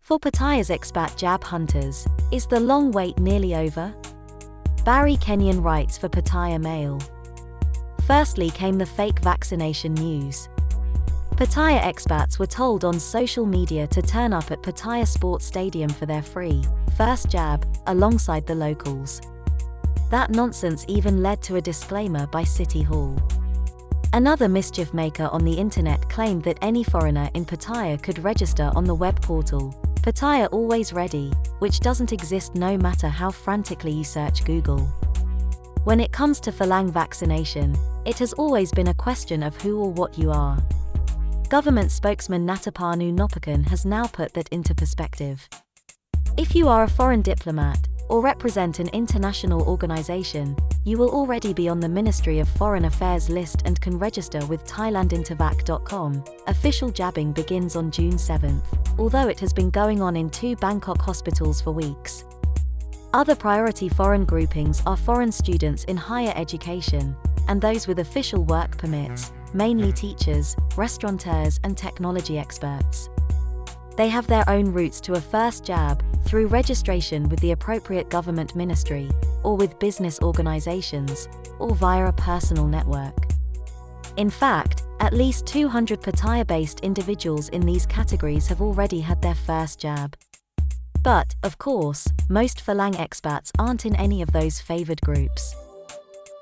For Pattaya's expat jab hunters, is the long wait nearly over? Barry Kenyon writes for Pattaya Mail. Firstly came the fake vaccination news. Pattaya expats were told on social media to turn up at Pattaya Sports Stadium for their free, first jab, alongside the locals. That nonsense even led to a disclaimer by City Hall. Another mischief maker on the internet claimed that any foreigner in Pattaya could register on the web portal, Pattaya Always Ready, which doesn't exist no matter how frantically you search Google. When it comes to Falang vaccination, it has always been a question of who or what you are. Government spokesman Natapanu Nopakan has now put that into perspective. If you are a foreign diplomat, or represent an international organization, you will already be on the Ministry of Foreign Affairs list and can register with thailandintervac.com. Official jabbing begins on June 7th, although it has been going on in 2 Bangkok hospitals for weeks. Other priority foreign groupings are foreign students in higher education, and those with official work permits, mainly teachers, restaurateurs and technology experts. They have their own routes to a first jab, through registration with the appropriate government ministry, or with business organizations, or via a personal network. In fact, at least 200 Pattaya-based individuals in these categories have already had their first jab. But, of course, most Falang expats aren't in any of those favored groups.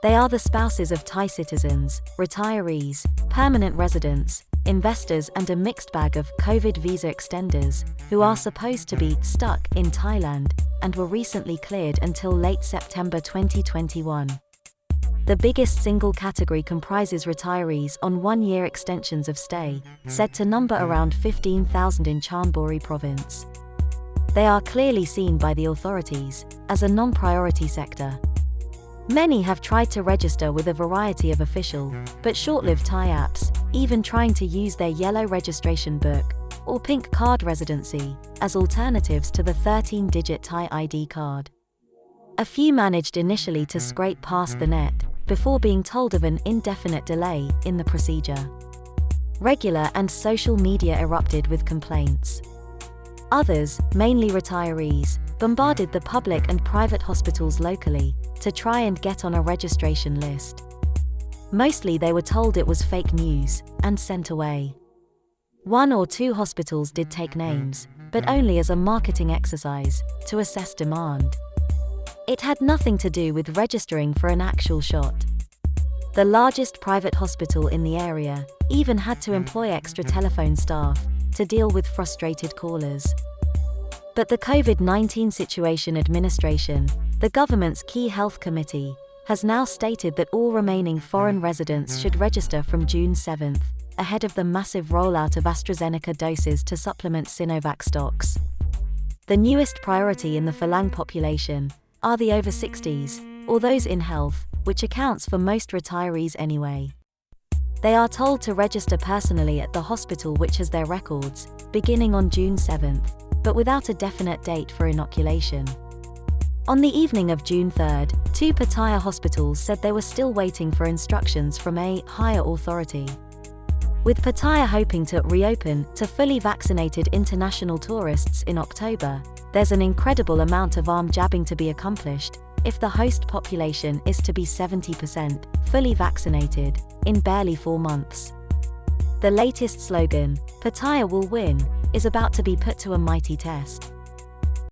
They are the spouses of Thai citizens, retirees, permanent residents, investors and a mixed bag of COVID visa extenders, who are supposed to be stuck in Thailand, and were recently cleared until late September 2021. The biggest single category comprises retirees on 1-year extensions of stay, said to number around 15,000 in Chonburi province. They are clearly seen by the authorities as a non-priority sector. Many have tried to register with a variety of official, but short-lived Thai apps, even trying to use their yellow registration book, or pink card residency, as alternatives to the 13-digit Thai ID card. A few managed initially to scrape past the net, before being told of an indefinite delay in the procedure. Regular and social media erupted with complaints. Others, mainly retirees, bombarded the public and private hospitals locally, to try and get on a registration list. Mostly they were told it was fake news, and sent away. 1 or 2 hospitals did take names, but only as a marketing exercise, to assess demand. It had nothing to do with registering for an actual shot. The largest private hospital in the area even had to employ extra telephone staff to deal with frustrated callers. But the COVID-19 Situation Administration, the government's key health committee, has now stated that all remaining foreign residents should register from June 7th, ahead of the massive rollout of AstraZeneca doses to supplement Sinovac stocks. The newest priority in the Falang population are the over 60s, or those in health, which accounts for most retirees anyway. They are told to register personally at the hospital which has their records, beginning on June 7th, but without a definite date for inoculation. On the evening of June 3rd, 2 Pattaya hospitals said they were still waiting for instructions from a higher authority. With Pattaya hoping to reopen to fully vaccinated international tourists in October, there's an incredible amount of arm jabbing to be accomplished, if the host population is to be 70% fully vaccinated, in barely 4 months. The latest slogan, Pattaya will win, is about to be put to a mighty test.